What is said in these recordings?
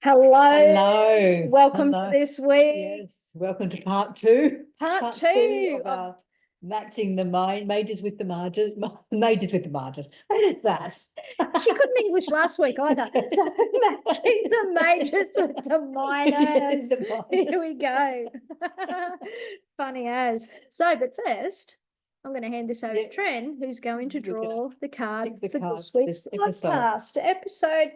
Hello, Hello. welcome Hello. to this week. Yes. Welcome to part two. Part two of our matching the majors with the margins. Majors with the margins. What is that? She couldn't English last week either. So matching the majors with the minors. Here we go. Funny as. So, but first, I'm going to hand this over to Tren, who's going to draw the card for this week's podcast. Episode.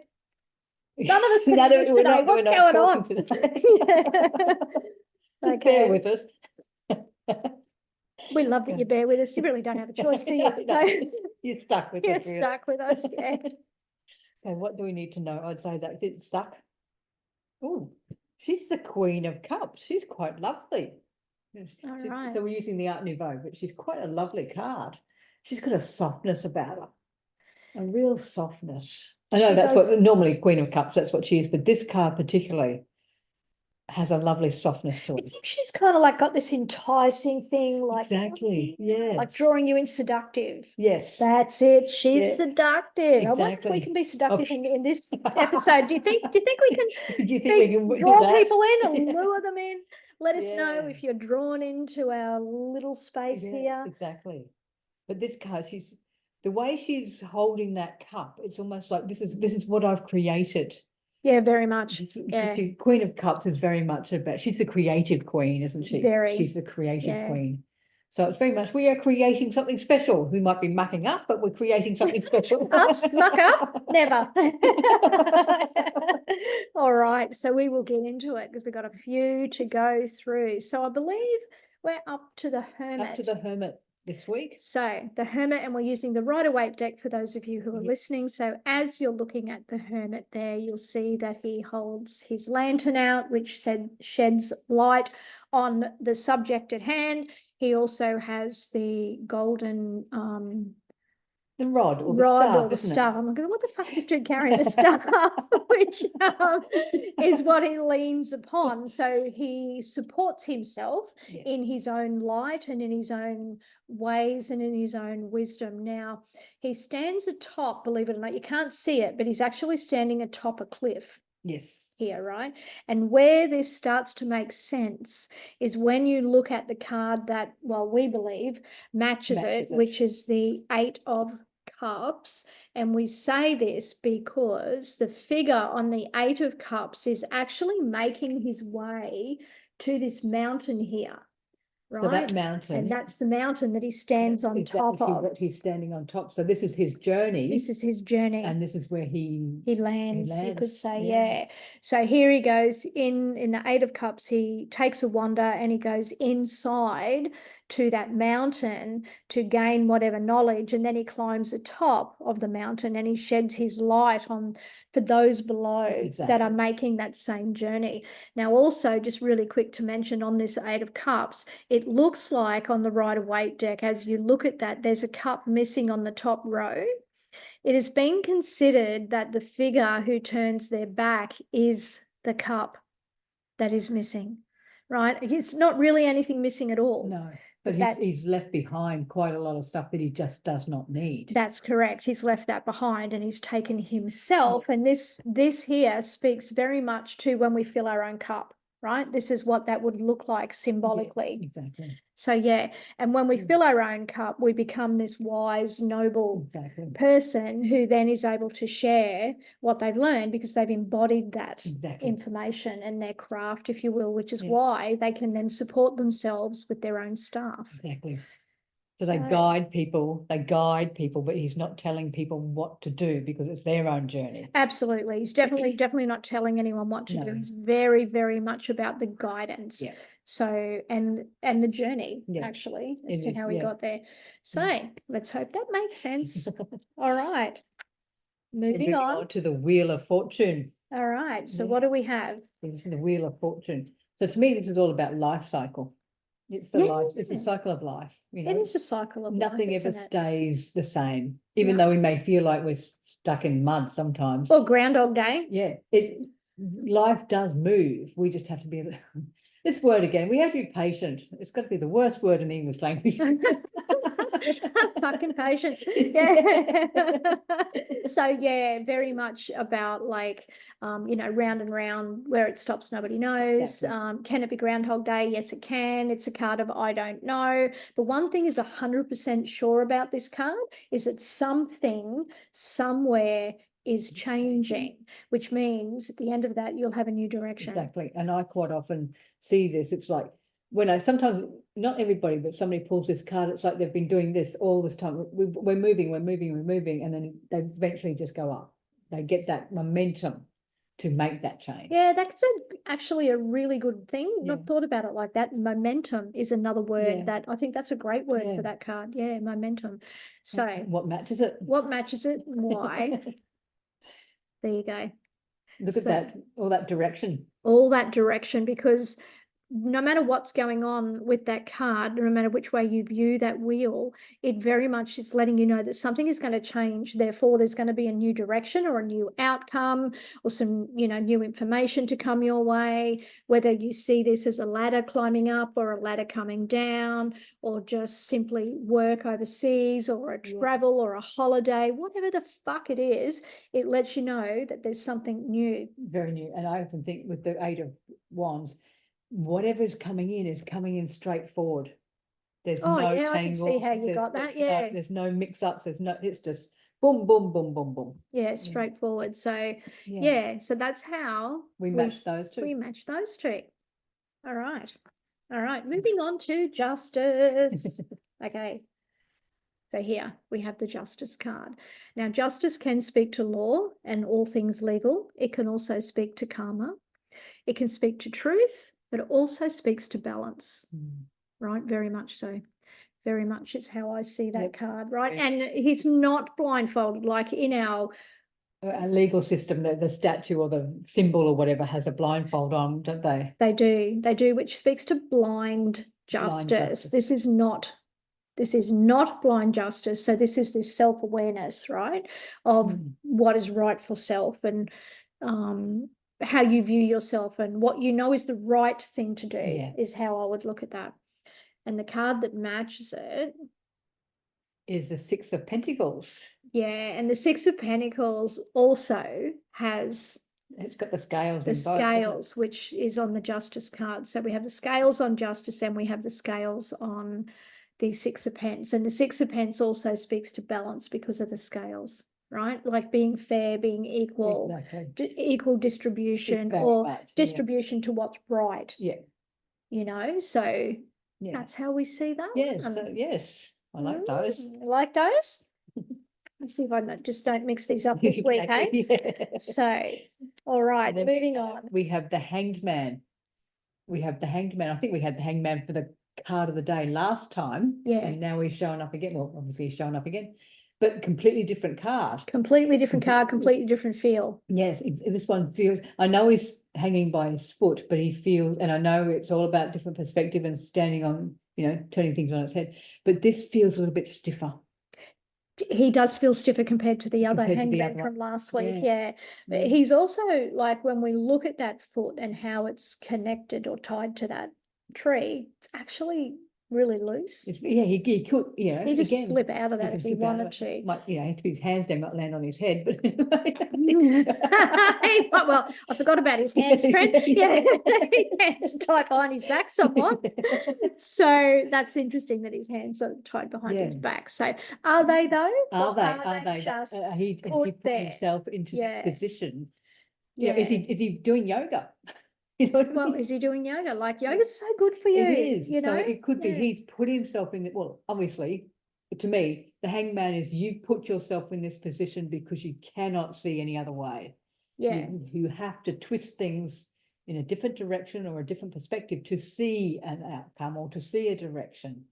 None of us can English today. What's going on? Okay. Bear with us. We love that you bear with us. You really don't have a choice, do you? No, you're stuck with us. You're stuck with us, yeah. Okay, what do we need to know? I'd say that it's stuck. Oh, she's the Queen of Cups. She's quite lovely. All right. So we're using the Art Nouveau, but she's quite a lovely card. She's got a softness about her, a real softness. I know that's what normally Queen of Cups, that's what she is, but this card particularly has a lovely softness to it. I think she's kind of like got this enticing thing, like exactly, yeah, like drawing you in seductive. Yes, that's it. She's seductive. Exactly. I wonder if we can be seductive in this episode. Do you think we can? Do you think we can draw people in and lure them in? Let us know if you're drawn into our little space here. Exactly. But this card, the way she's holding that cup, it's almost like this is what I've created. Yeah, very much. Queen of Cups is very much about, she's the creative queen, isn't she? Very. She's the creative queen. So it's very much, we are creating something special. We might be mucking up, but we're creating something special. Us muck up? Never. All right, so we will get into it because we've got a few to go through. So I believe we're up to the Hermit. Up to the Hermit this week. So the Hermit, and we're using the Rider-Waite deck for those of you who are listening. So as you're looking at the Hermit there, you'll see that he holds his lantern out, which sheds light on the subject at hand. He also has the golden the rod or the staff. I'm like, what the fuck is dude carrying the staff? Which is what he leans upon. So he supports himself in his own light and in his own ways and in his own wisdom. Now, he stands atop, believe it or not, you can't see it, but he's actually standing atop a cliff. Yes. Here, right? And where this starts to make sense is when you look at the card that, well, we believe matches it, which is the 8 of Cups. And we say this because the figure on the 8 of Cups is actually making his way to this mountain here. Right? So that mountain. And that's the mountain that he stands on top of. What he's standing on top. So this is his journey. This is his journey. And this is where he lands, you could say, So here he goes in the 8 of Cups. He takes a wander and he goes inside to that mountain to gain whatever knowledge, and then he climbs the top of the mountain and he sheds his light on for those below that are making that same journey. Now, also, just really quick to mention on this 8 of Cups, it looks like on the Rider-Waite deck, as you look at that, there's a cup missing on the top row. It has been considered that the figure who turns their back is the cup that is missing, right? It's not really anything missing at all. No, but he's left behind quite a lot of stuff that he just does not need. That's correct. He's left that behind and he's taken himself. And this here speaks very much to when we fill our own cup, right? This is what that would look like symbolically. Exactly. So, and when we fill our own cup, we become this wise, noble person who then is able to share what they've learned because they've embodied that information and their craft, if you will, which is why they can then support themselves with their own staff. Exactly. So they guide people, but he's not telling people what to do because it's their own journey. Absolutely. He's definitely not telling anyone what to do. He's very, very much about the guidance. Yeah. So, and the journey, actually, as to how we got there. So let's hope that makes sense. All right. Moving on to the Wheel of Fortune. All right. So what do we have? This is the Wheel of Fortune. So to me, this is all about life cycle. It's it's a cycle of life. You know, it is a cycle of nothing life, ever stays the same, even though we may feel like we're stuck in mud sometimes. Or Groundhog Day. Yeah, life does move. We just have to be this word again. We have to be patient. It's got to be the worst word in the English language. Fucking patience. Yeah. So yeah, very much about like, you know, round and round, where it stops, nobody knows. Exactly. Can it be Groundhog Day? Yes, it can. It's a card of I don't know. But one thing is 100% sure about this card is that something somewhere is changing, which means at the end of that, you'll have a new direction. Exactly. And I quite often see this. It's like when I sometimes, not everybody, but somebody pulls this card, it's like they've been doing this all this time. We're moving, and then they eventually just go up. They get that momentum to make that change. Yeah, that's actually a really good thing. Not thought about it like that. Momentum is another word that I think that's a great word for that card. Yeah, momentum. So what matches it? What matches it? Why? There you go. Look at that, all that direction. All that direction, because no matter what's going on with that card, no matter which way you view that wheel, it very much is letting you know that something is going to change. Therefore, there's going to be a new direction or a new outcome or some, you know, new information to come your way, whether you see this as a ladder climbing up or a ladder coming down, or just simply work overseas or a travel or a holiday, whatever the fuck it is, it lets you know that there's something new. Very new. And I often think with the Eight of Wands, whatever's coming in is coming in straight forward. There's no I can tangle. see how you got that. Yeah. There's no mix-ups. It's just boom, boom, boom, boom, boom. Yeah, straightforward. So yeah, so that's how we match those two. We match those two. All right. All right. Moving on to justice. Okay. So here we have the justice card. Now, justice can speak to law and all things legal. It can also speak to karma. It can speak to truth, but it also speaks to balance. Right? Very much so. Very much is how I see that card, right? And he's not blindfolded, like in our legal system, the statue or the symbol or whatever has a blindfold on, don't they? They do, which speaks to blind justice. This is not blind justice. So this is this self-awareness, right, of what is right for self and how you view yourself and what you know is the right thing to do is how I would look at that. And the card that matches it is the Six of Pentacles. Yeah, and the Six of Pentacles also has... It's got the scales. The scales, which is on the justice card. So we have the scales on justice and we have the scales on the Six of Pence. And the Six of Pence also speaks to balance because of the scales, right? Like being fair, being equal, equal distribution or distribution to what's right. Yeah. You know, so that's how we see that. Yes, yes. I like those. Like those? Let's see if I just don't mix these up this week, hey? So, all right, moving on. We have the Hanged Man. I think we had the Hanged Man for the card of the day last time. Yeah. And now he's showing up again. Well, obviously he's showing up again, but completely different card. Completely different card, completely different feel. Yes, this one feels, I know he's hanging by his foot, but he feels, and I know it's all about different perspective and standing on, you know, turning things on its head, but this feels a little bit stiffer. He does feel stiffer compared to the other hangman from last week, But he's also, like, when we look at that foot and how it's connected or tied to that tree, it's actually really loose. He could, you know, he just slip out of that if he wanted to. Might, you know, have to be his hands down, not land on his head. But well, I forgot about his hands, Trent. His hands tied behind his back somewhat. So that's interesting that his hands are tied behind his back. So are they though? Are they just he put himself into this position? Yeah, is he doing yoga? You know what I mean? Is he doing yoga? Like, yoga's so good for you. It is. You know, so it could be he's put himself in it. Well, obviously, to me, the hangman is you've put yourself in this position because you cannot see any other way. Yeah. You have to twist things in a different direction or a different perspective to see an outcome or to see a direction.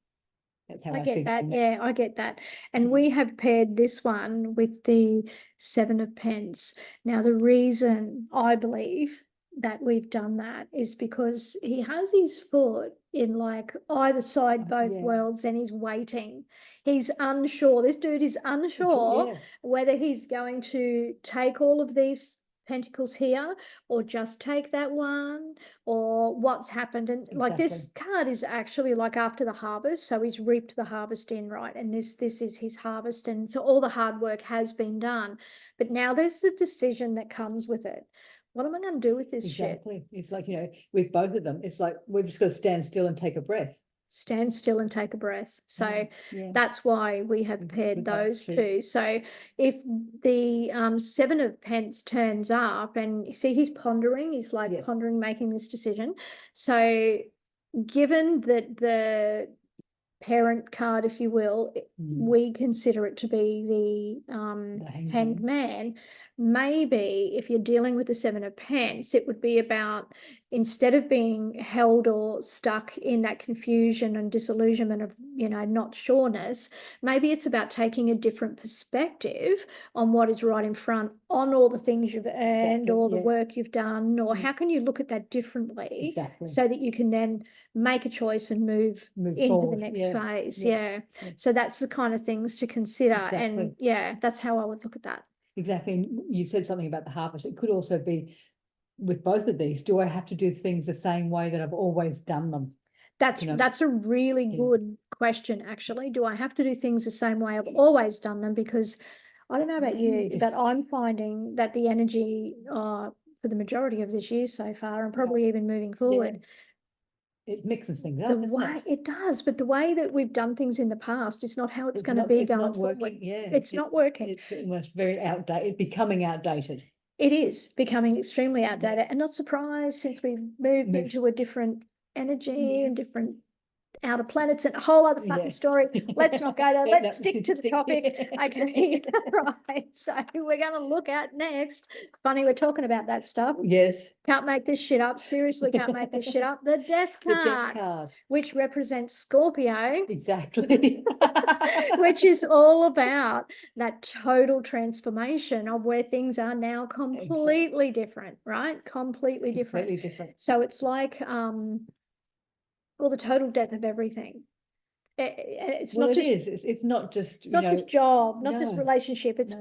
That's how I get that. Yeah, I get that. And we have paired this one with the Seven of Pence. Now, the reason I believe that we've done that is because he has his foot in like either side, both worlds, and he's waiting. He's unsure. This dude is unsure whether he's going to take all of these Pentacles here, or just take that one, or what's happened. And like this card is actually like after the harvest, so he's reaped the harvest in, right? And this is his harvest, and so all the hard work has been done, but now there's the decision that comes with it. What am I going to do with this shit? Exactly. It's like, you know, with both of them, it's like we've just got to stand still and take a breath. Stand still and take a breath. So Yeah. that's why we have paired with those two. two. So if the Seven of Pence turns up, and you see he's pondering, he's like Yes. pondering making this decision. So given that the parent card, if you will, we consider it to be the Hanged Man. Maybe if you're dealing with the Seven of Pence, it would be about, instead of being held or stuck in that confusion and disillusionment of, you know, not sureness, maybe it's about taking a different perspective on what is right in front, on all the things you've earned, or the work you've done, or how can you look at that differently so that you can then make a choice and move into forward. the next phase. So that's the kind of things to consider. And that's how I would look at that. Exactly. And you said something about the harvest. It could also be with both of these, do I have to do things the same way that I've always done them? That's a really good question, actually. Do I have to do things the same way I've always done them? Because I don't know about you, but I'm finding that the energy for the majority of this year so far, and probably even moving forward, it mixes things up. The way it does, but the way that we've done things in the past is not how it's going to be going forward. It's not working. It's almost very outdated, becoming outdated. It is becoming extremely outdated, and not surprised since we've moved into a different energy and different outer planets and a whole other fucking story. Let's not go there. Let's stick to the topic. Okay, right. So we're going to look at next. Funny, we're talking about that stuff. Yes. Can't make this shit up. Seriously, can't make this shit up. The Death card. The Death card. Which represents Scorpio. Exactly. Which is all about that total transformation of where things are now completely different, right? Completely different. So it's like well, the total death of everything. It's not just it's not just job, not just relationship. It's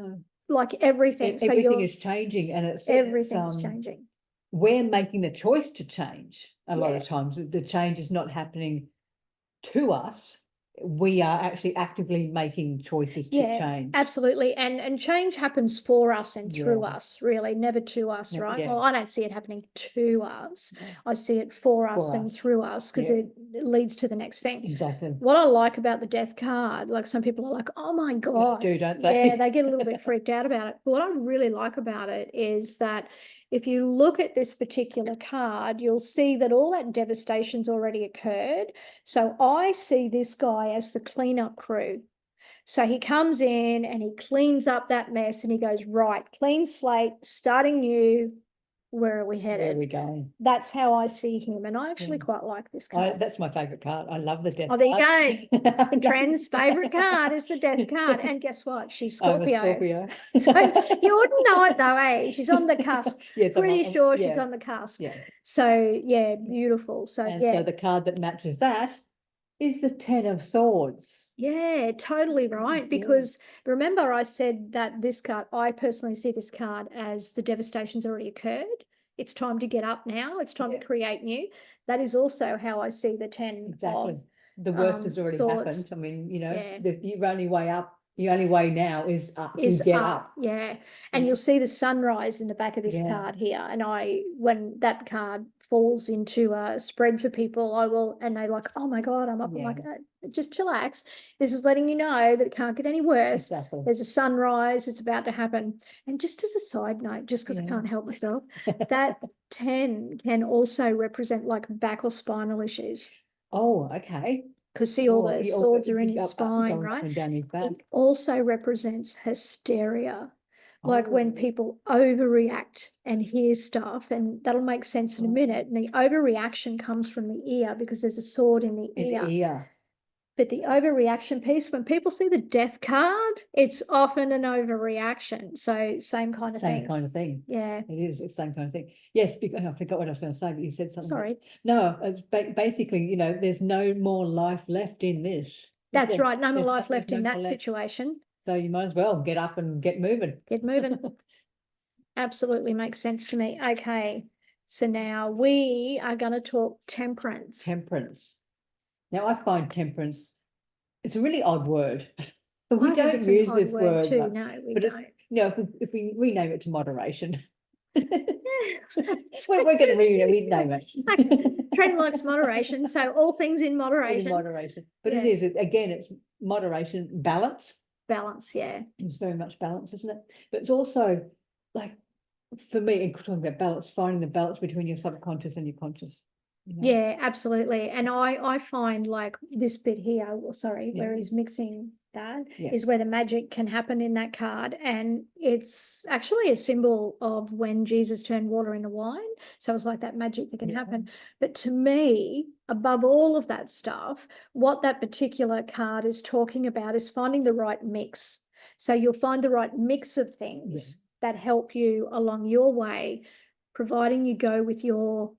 like everything. So everything is changing, and everything's changing. We're making the choice to change a lot of times. The change is not happening to us. We are actually actively making choices to change. Absolutely. And change happens for us and through us, really, never to us, right? Well, I don't see it happening to us. I see it for us and through us, because it leads to the next thing. Exactly. What I like about the Death card, like some people are like, oh my God. Don't they? Yeah, they get a little bit freaked out about it. But what I really like about it is that if you look at this particular card, you'll see that all that devastation's already occurred. So I see this guy as the cleanup crew. So he comes in and he cleans up that mess and he goes, right, clean slate, starting new. Where are we headed? Where are we going? That's how I see him. And I actually quite like this card. That's my favourite card. I love the Death card. Oh, there you go. Trend's favourite card is the Death card. And guess what? She's Scorpio. I'm a Scorpio. So you wouldn't know it though, eh? She's on the cusp. Pretty sure she's on the cusp. So, yeah, beautiful. So, so the card that matches that is the Ten of Swords. Yeah, totally right. Because remember, I said that this card, I personally see this card as the devastation's already occurred. It's time to get up now. It's time to create new. That is also how I see the 10 exactly. of the worst has already happened. I mean, you know, the only way up, the only way now is up. Up. Yeah. And you'll see the sunrise in the back of this card here. And when that card falls into a spread for people, I will, and they're like, oh my God, I'm up. I'm like, just chillax. This is letting you know that it can't get any worse. Exactly. There's a sunrise. It's about to happen. And just as a side note, just because I can't help myself, that 10 can also represent like back or spinal issues. Oh, okay. Because see, all the swords are in his spine, right? It also represents hysteria. Like when people overreact and hear stuff, and that'll make sense in a minute. And the overreaction comes from the ear because there's a sword in the ear. But the overreaction piece, when people see the Death card, it's often an overreaction. So same kind of thing. Same kind of thing. Yeah. It is. It's the same kind of thing. Yes, because I forgot what I was going to say, but you said something. Sorry. No, it's basically, you know, there's no more life left in this. That's right. No more life left in that situation. So you might as well get up and get moving. Get moving. Absolutely makes sense to me. Okay. So now we are going to talk temperance. Temperance. Now I find temperance, it's a really odd word. I We think don't it's an use odd this word word too. much, No, we but don't. if we rename it to moderation, Yeah. we're going to rename it. Trent likes moderation, so all things in In moderation. moderation, but Yeah. again, it's moderation, balance. Balance, yeah. It's very much balance, isn't it? But it's also like, for me, in talking about balance, finding the balance between your subconscious and your conscious. You know? Yeah, absolutely. And I find like this bit here, sorry, Yeah. where he's mixing that Yeah. is where the magic can happen in that card. And it's actually a symbol of when Jesus turned water into wine. So it's like that magic that can Yeah. happen. But to me, above all of that stuff, what that particular card is talking about is finding the right mix. So you'll find the right mix of things that help you along your way, providing you go with your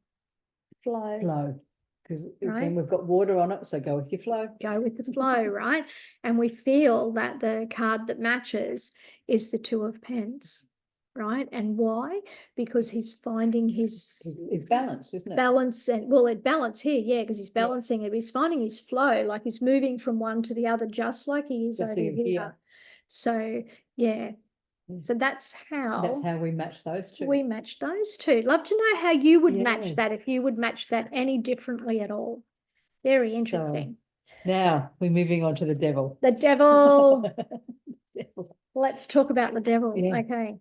flow. Because Right. again, we've got water on it, so go with your flow. Go with the flow, right? And we feel that the card that matches is the Two of Pence, right? And why? Because he's finding his It's balance, isn't it? balance, and well, it balance here, yeah, because he's balancing it. He's finding his flow, like he's moving from one to the other, just like he is Just over in here. here. So yeah, Mm. so that's how we match those two. we match those two. Love to know how you would match Yes. that, if you would match that any differently at all. Very interesting. Now we're moving on to the devil. The devil. Devil. Let's talk about the devil. Yeah. Okay.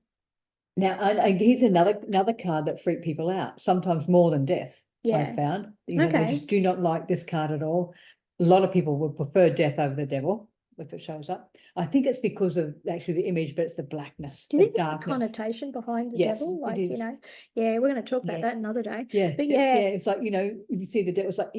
Now, here's another card that freak people out, sometimes more than death. Yeah. I've found, you know, they Okay. just do not like this card at all. A lot of people would prefer death over the devil if it shows up. I think it's because of actually the image, but it's the blackness, Do you the think there's a darkness. connotation behind the Yes, devil? it Like, is. you know, yeah, we're going to talk about Yeah. that another day. Yeah, But yeah. it's like, you know, you see the devil, it's like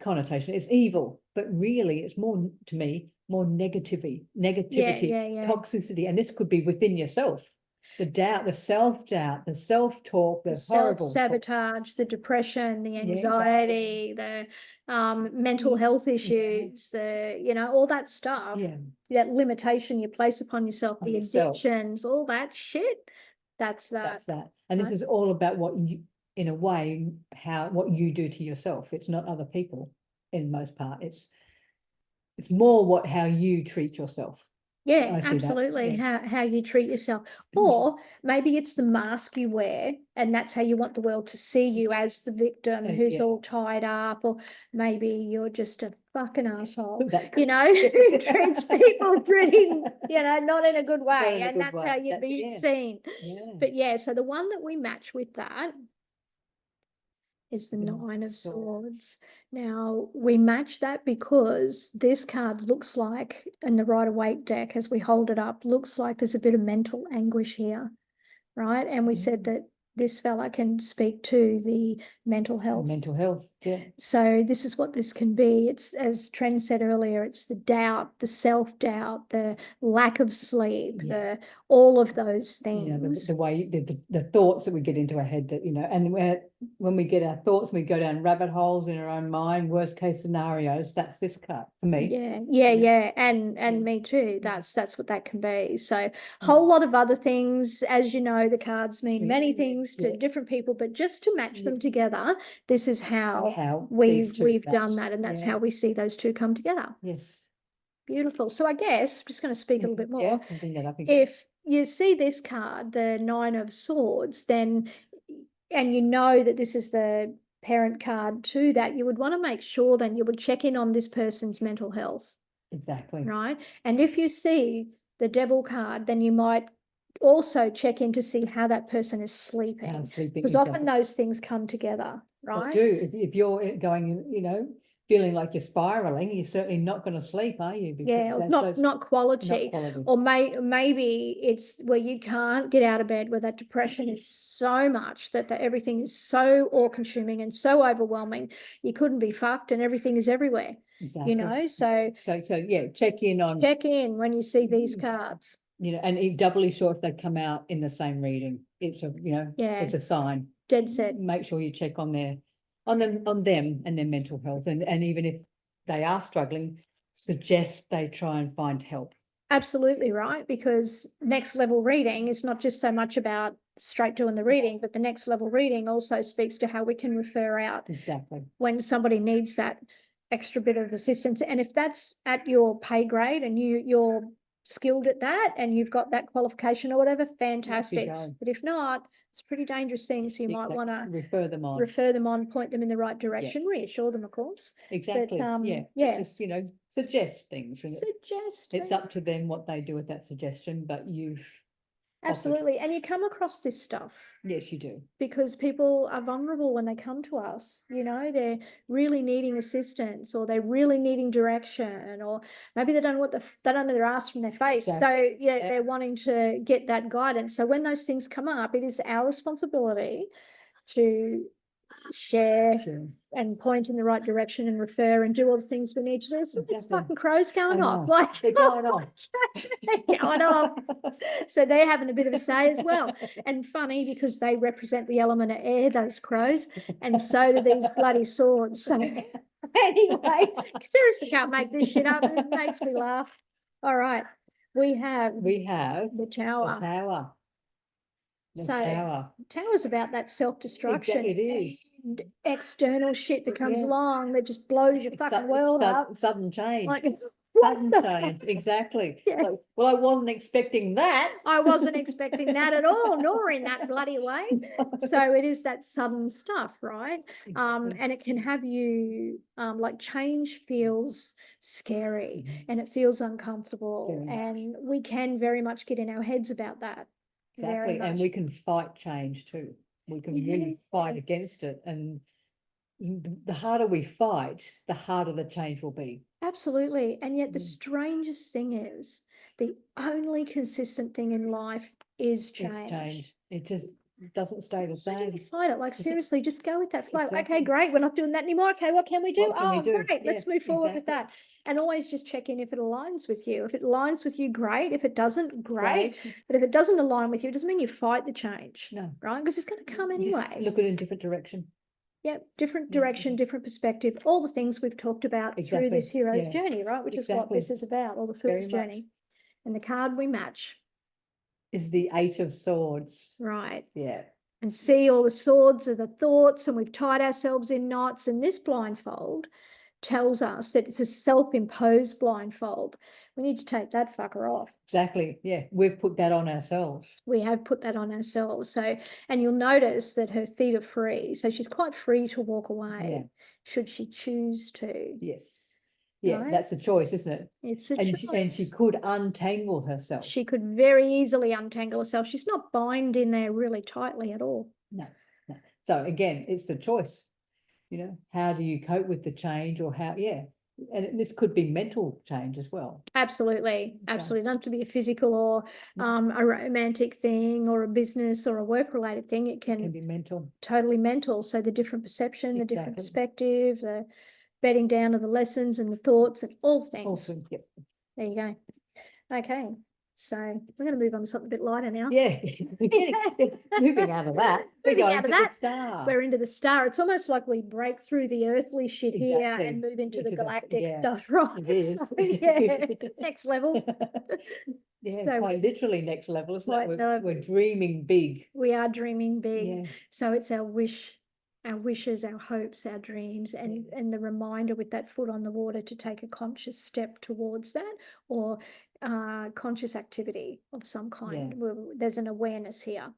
connotation, it's evil, but really it's more, to me, more negativity, Yeah. toxicity, and this could be within yourself. The doubt, the self-doubt, the self-talk, the horrible self-sabotage, the depression, the exactly. anxiety, the mental health issues, the, you know, all that stuff, Yeah, that limitation you place upon yourself, On the yourself. addictions, all that shit. That's that. that's that. And this right? is all about what you, in a way, what you do to yourself. It's not other people in most part. It's more how you treat yourself. Yeah, I see that, absolutely. yeah. How you treat yourself. Or maybe it's the mask you wear, and that's how you want the world to see you, as the victim who's Yeah. all tied up, or maybe you're just a fucking asshole, That you know, who treats people pretty, you know, not in a good Not way, in a and good that's way. how you'd That's be it. seen. Yeah. But yeah, so the one that we match with that is the The Nine of Swords. Swords. Now, we match that because this card looks like, in the Rider-Waite deck, as we hold it up, looks like there's a bit of mental anguish here, right? And we said that this fella can speak to the mental health. Mental health, yeah. So this is what this can be. It's, as Trent said earlier, it's the doubt, the self-doubt, the lack of sleep, all of those things. You know, the way, the thoughts that we get into our head, that, you know, and when we get our thoughts, we go down rabbit holes in our own mind, worst case scenarios, that's this card for me. Yeah. And me too. That's what that can be. So a whole lot of other things, as you know, the cards mean many things to different people, but just to match them together, this is how we've done that, and that's how we see those two come together. Yes. Beautiful. So I guess I'm just going to speak a little bit more. Yeah, I'll bring that up again. If you see this card, the Nine of Swords, then, and you know that this is the parent card to that, you would want to make sure then you would check in on this person's mental health. Exactly. Right. And if you see the Devil card, then you might also check in to see how that person is sleeping. Because often those things come together, right? They do. If you're going, you know, feeling like you're spiraling, you're certainly not going to sleep, are you? Because not quality. Or maybe it's where you can't get out of bed, where that depression is so much that everything is so all-consuming and so overwhelming, you couldn't be fucked, and everything is everywhere. Exactly. You know, so yeah, check in when you see these cards. You know, and doubly sure if they come out in the same reading. It's a, you know, it's a sign. Dead set. Make sure you check on them and their mental health, and even if they are struggling, suggest they try and find help. Absolutely right, because next level reading is not just so much about straight doing the reading, but the next level reading also speaks to how we can refer out Exactly. when somebody needs that extra bit of assistance. And if that's at your pay grade and you're skilled at that and you've got that qualification or whatever, fantastic. going. But if not, it's a pretty dangerous thing. So you might want to refer them on. point them in the right direction, reassure them, of course. Exactly. Yeah. Just, suggest things. And Suggest it's up to things. them what they do with that suggestion, but you've offered. Absolutely. And you come across this stuff. Yes, you do. Because people are vulnerable when they come to us, they're really needing assistance, or they're really needing direction, or maybe they don't know they don't know their ass from their face. Exactly. So they're wanting to get that guidance. So when those things come up, it is our responsibility to share Sure. and point in the right direction and refer and do all the things we need to do. It's Exactly. fucking crows going I off. know. Like They're going off. they're going off. So they're having a bit of a say as well. And funny because they represent the element of air, those crows, and so do these bloody swords. So anyway, seriously can't make this shit up. It makes me laugh. All right. We have the tower. The tower. The So tower. tower's about that self-destruction. It is. And external shit that comes along that just blows your fucking world up. Sudden change. Like, Sudden change. Exactly. Yeah. Like, well, I wasn't expecting that. I wasn't expecting that at all, nor in that bloody way. So it is that sudden stuff, right? And it can have you like change feels scary and it feels uncomfortable, and we can very much get in our heads about that. Exactly. And we can fight change too. We can really fight against it. And the harder we fight, the harder the change will be. Absolutely. And yet the strangest thing is the only consistent thing in life is change. It just doesn't stay the So same. fight it. Like seriously, just go with that flow. Exactly. Okay, great. We're not doing that anymore. Okay, what can we do? What can we do? Great. Let's move forward with exactly. that. And always just check in if it aligns with you. If it aligns with you, great. If it doesn't, great. But if it doesn't align with you, it doesn't mean you fight the change. No. Right? Because it's going to come Just anyway. look at it in a different direction. Yep, different direction, different perspective, all the things we've talked about through this hero's journey, right? Which is what this is about, all the Fool's journey. And the card we match is the 8 of Swords. Right. Yeah. And see, all the swords are the thoughts, and we've tied ourselves in knots, and this blindfold tells us that it's a self-imposed blindfold. We need to take that fucker off. Exactly. Yeah. We've put that on ourselves. We have put that on ourselves. So, and you'll notice that her feet are free. So she's quite free to walk away should she choose to. Yes. Yeah, right? That's a choice, isn't it? It's a choice. And she could untangle herself. She could very easily untangle herself. She's not bound in there really tightly at all. No. So again, it's the choice. How do you cope with the change, or how, and this could be mental change as well. Absolutely. Absolutely. Not to be a physical or a romantic thing or a business or a work-related thing. It can be mental. Totally mental. So the different perception, the different perspective, the bedding down of the lessons and the thoughts and all things. Awesome. Yep. There you go. Okay. So we're going to move on to something a bit lighter now. Yeah. Moving out of that. We're into the star. It's almost like we break through the earthly shit here and move into the galactic stuff, right? It is. So, next level. So quite literally next level, isn't it? We're dreaming big. We are dreaming big. Yeah. So it's our wishes, our hopes, our dreams, and the reminder with that foot on the water to take a conscious step towards that, or conscious activity of some kind. There's an awareness here,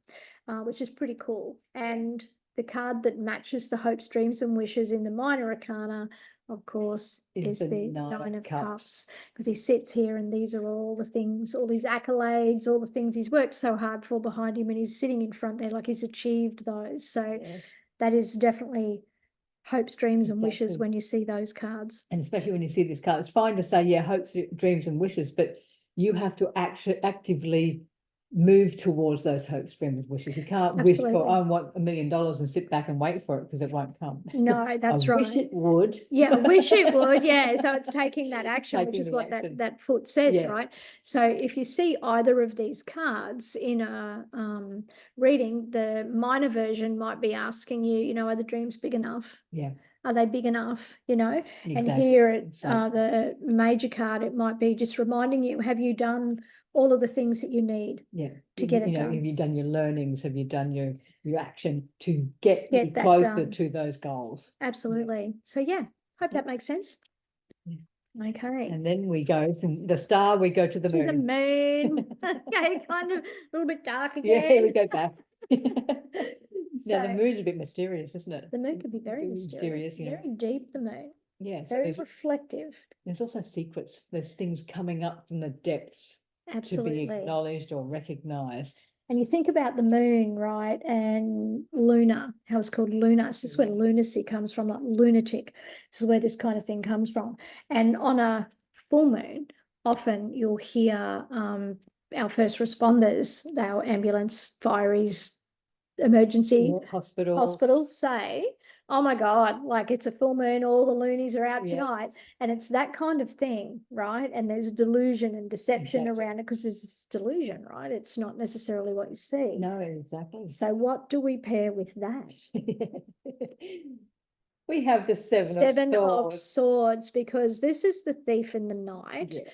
which is pretty cool. And the card that matches the hopes, dreams, and wishes in the minor arcana, of course, is the Nine of Cups, because he sits here and these are all the things, all these accolades, all the things he's worked so hard for behind him, and he's sitting in front there like he's achieved those. So that is definitely hopes, dreams, and wishes when you see those cards. And especially when you see this card, it's fine to say, hopes, dreams, and wishes, but you have to actually actively move towards those hopes, dreams, and wishes. You can't wish for, I want $1 million and sit back and wait for it, because it won't come. No, that's right. I wish it would. Yeah, wish it would. Yeah. So it's taking that action, which is what that foot says, right? So if you see either of these cards in a reading, the minor version might be asking you, are the dreams big enough? Yeah. Are they big enough, And here at the major card, it might be just reminding you, have you done all of the things that you need Yeah. to get it You know, done. have you done your learnings? Have you done your action to get you that closer done. to those goals? Absolutely. So yeah, hope Yeah. that makes sense. Yeah. Okay. And then we go from the star, we go to the To the moon. moon. Okay, kind of a little bit dark again. Yeah, we go back. So Now the moon's a bit mysterious, isn't it? the moon can be very mysterious, yeah. very deep, the moon, Yeah, so very reflective. there's also secrets. There's things coming up from the depths to be Absolutely. acknowledged or recognized. And you think about the moon, right? And Luna, how it's called Luna. This is where lunacy comes from, like lunatic. This is where this kind of thing comes from. And on a full moon, often you'll hear our first responders, our ambulance, fireys, emergency hospitals say, oh my God, like it's a full moon, all the loonies are out tonight. And it's that kind of thing, right? And there's delusion and deception around it because it's delusion, right? It's not necessarily what you see. No, exactly. So what do we pair with that? We have the seven of swords, because this is the thief in the night. Yes.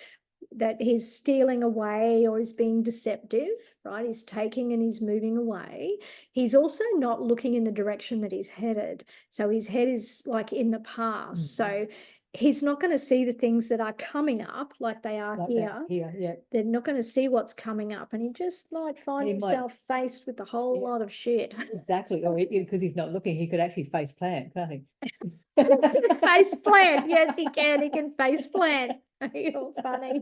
That he's stealing away or he's being deceptive, right? He's taking and he's moving away. He's also not looking in the direction that he's headed. So his head is like in the past. So he's not going to see the things that are coming up like they are here. Yeah. They're not going to see what's coming up, and he just might find himself faced with a whole lot of shit. Exactly. Or because he's not looking, he could actually face plant, can't he? Face plant. Yes, he can. He can face plant. You're funny.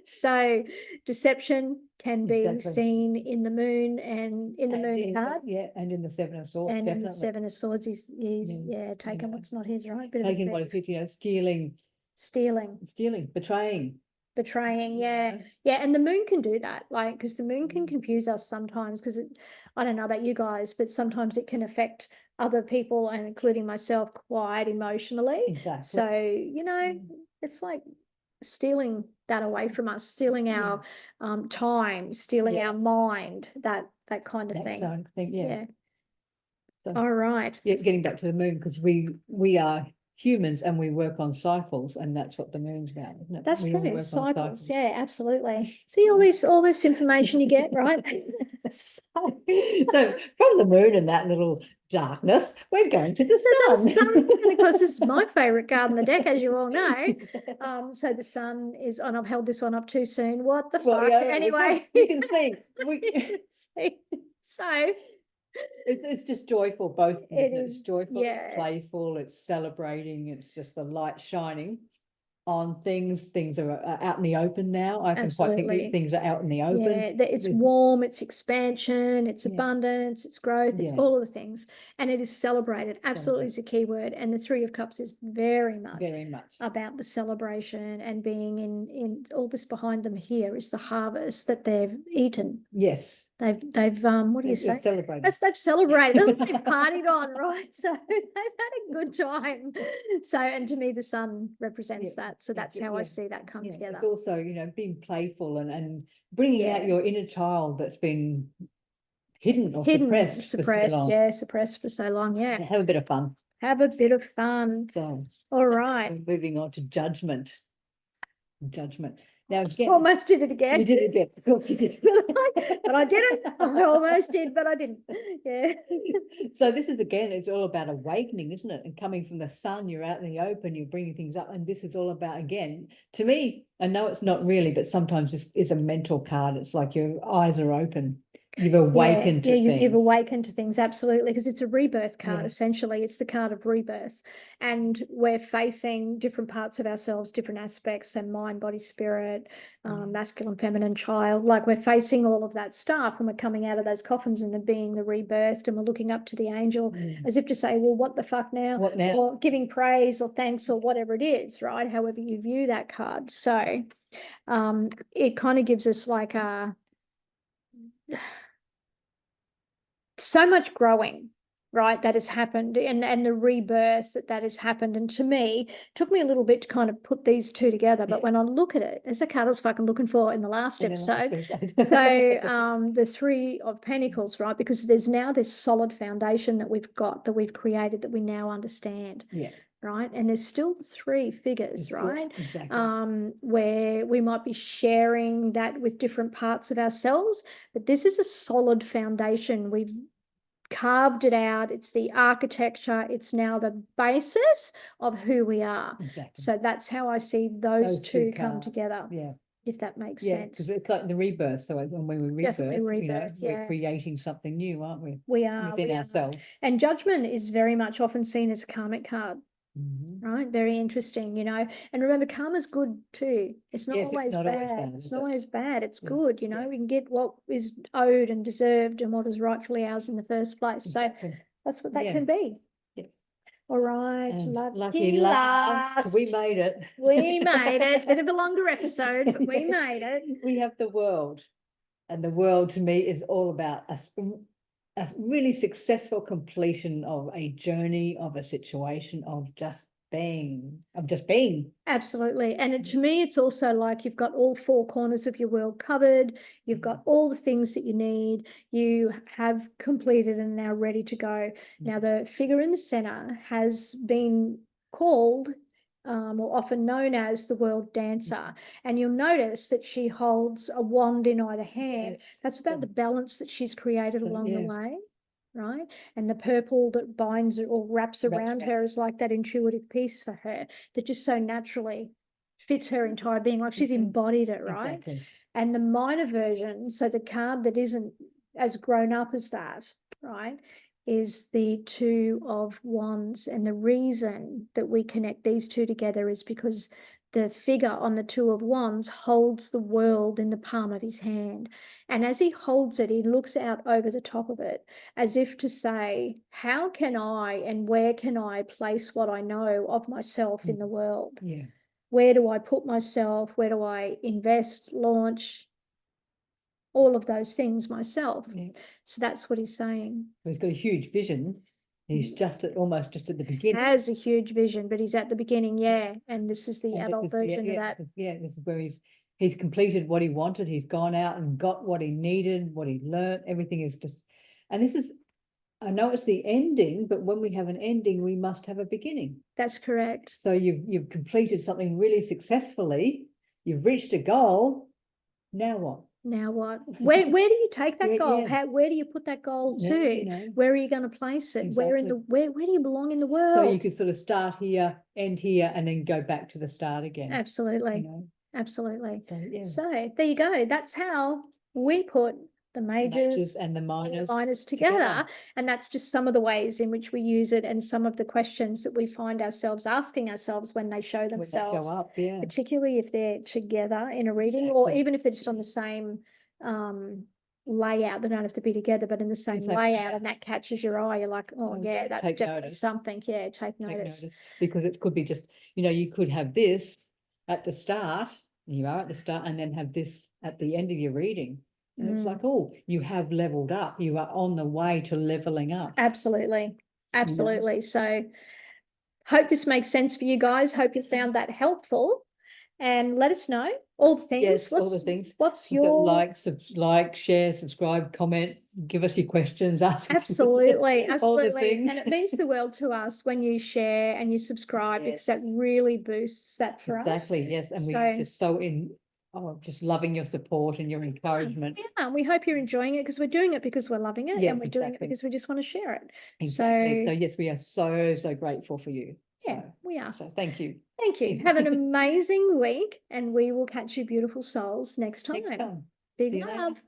So deception can be seen in the moon and in the moon card. Yeah, and in the Seven of Swords. And definitely. in the Seven of Swords, he's taken what's not his, right? Bit taking of what is his, stealing, betraying. Yeah. And the moon can do that, like, because the moon can confuse us sometimes, because I don't know about you guys, but sometimes it can affect other people, and including myself, quite emotionally. Exactly. So, you know, it's like stealing that away from us, stealing our time, stealing our mind, that kind of thing. Kind of thing, yeah. So, all right. Yeah, getting back to the moon, because we are humans and we work on cycles, and that's what the moon's about, isn't it? That's we all true. work Cycles, yeah, absolutely. See all this information you get, right? So from the moon and that little darkness, we're going to the sun. And of course, this is my favorite card in the deck, as you all know. So the sun is on. I've held this one up too soon. What the fuck? Yeah, anyway, you can see. So it's just joyful, both. It's joyful, yeah. It's playful, it's celebrating, it's just the light shining on things. Things are out in the open now. I can quite think things are out in the open. Yeah, it's warm, it's expansion, it's abundance, it's growth, it's all of the things, and it is celebrated. Absolutely is a key word. And the Three of Cups is very much about the celebration and being in all this behind them. Here is the harvest that they've eaten. Yes. They've what do you say? Celebrated. They've celebrated. They've partied on, right? So they've had a good time. So, and to me, the sun represents that. So that's how I see that come together. It's also, being playful and bringing out your inner child that's been hidden or suppressed for so long. Yeah. Have a bit of fun. Have a bit of fun. So, all right. Moving on to judgment. Now, again, almost did it again. You did it again. Of course you did. But I didn't. I almost did, but I didn't. Yeah. So this is, again, it's all about awakening, isn't it? And coming from the sun, you're out in the open, you're bringing things up. And this is all about, again, to me, I know it's not really, but sometimes this is a mental card. It's like your eyes are open. You've awakened to things. You've awakened to things, absolutely, because it's a rebirth card, essentially. It's the card of rebirth. And we're facing different parts of ourselves, different aspects, and mind, body, spirit, masculine, feminine, child. Like, we're facing all of that stuff, and we're coming out of those coffins and they're being the rebirthed, and we're looking up to the angel as if to say, well, what the fuck now? What now? Or giving praise or thanks or whatever it is, right? However you view that card. So it kind of gives us like so much growing, right, that has happened, and the rebirth that has happened. And to me, it took me a little bit to kind of put these two together, but when I look at it, as the card I was fucking looking for in the last episode, so the Three of Pentacles, right, because there's now this solid foundation that we've got, that we've created, that we now understand. right? And there's still the three figures, Yeah, right? exactly. Where we might be sharing that with different parts of ourselves, but this is a solid foundation. We've carved it out. It's the architecture. It's now the basis of who we are. Exactly. So that's how I see those two come cards, together, yeah, if that makes yeah, because sense. it's like the rebirth. So when we rebirth, Definitely you know, rebirth, we're yeah. creating something new, aren't we? We are. Within ourselves. And judgment is very much often seen as a karmic card. Mhm. Right, very interesting, you know. And remember, karma's good too. It's not Yes, it's always not always bad. bad, It's is not it? always bad. It's Yeah, good, you know. yeah. We can get what is owed and deserved and what is rightfully ours in the first place. So Exactly. that's what that Yeah. can be. Yeah. All right, And lucky last, last. we made it. We made it. Bit of a longer episode, but we made it. We have the world, and the world to me is all about a really successful completion of a journey, of a situation, of just being. Absolutely. And to me, it's also like you've got all four corners of your world covered. You've got all the things that you need. You have completed and now ready to go. Now, the figure in the center has been called or often known as the world dancer. And you'll notice that she holds a wand in either hand. Yes. That's about the balance that she's created So, along the yeah. way. Right. And the purple that binds it or wraps around her is like that intuitive piece for her that just so naturally fits her entire being, like she's embodied it, right? Exactly. And the minor version, so the card that isn't as grown up as that, right, is the Two of Wands. And the reason that we connect these two together is because the figure on the Two of Wands holds the world in the palm of his hand. And as he holds it, he looks out over the top of it as if to say, how can I and where can I place what I know of myself in the world? Yeah. Where do I put myself? Where do I invest, launch, all of those things myself? Yeah. So that's what he's saying. He's got a huge vision. He's almost just at the beginning. Has a huge vision, but he's at the beginning, yeah. And this is the adult version of that. Yeah, this is where he's completed what he wanted. He's gone out and got what he needed, what he learned. Everything is just, and this is, I know it's the ending, but when we have an ending, we must have a beginning. That's correct. So you've completed something really successfully. You've reached a goal. Now what? Now what? Where do you take that goal? Yeah. where do you put that goal to? You know, where are you going to place it? Where in the where do you belong in the world? so you can sort of start here, end here, and then go back to the start again. Absolutely. You know? Absolutely. So, yeah. So there you go. That's how we put the majors and the minors together. And that's just some of the ways in which we use it and some of the questions that we find ourselves asking ourselves when they show themselves, show up, yeah. Particularly if they're together in a reading, or even if they're just on the same layout. They don't have to be together, but in the same layout, and that catches your eye. You're like, oh yeah, that's definitely something. Yeah, take notice. Because it could be just, you know, you could have this at the start, you are at the start, and then have this at the end of your reading. And it's like, oh, you have leveled up. You are on the way to leveling up. Absolutely. Absolutely. You know? So hope this makes sense for you guys. Hope you found that helpful. And let us know all the things. Yes, all the things. What's your like, share, subscribe, comment, give us your questions, ask us. Absolutely. All the things. And it means the world to us when you share and you subscribe, because that really boosts that for us. Exactly, yes. And we're just just loving your support and your encouragement. Yeah, and we hope you're enjoying it, because we're doing it because we're loving it, and we're doing it because we just want to share it. Exactly. So yes, we are so grateful for you. Yeah, we are. So thank you. Thank you. Have an amazing week, and we will catch you beautiful souls next time. Big love.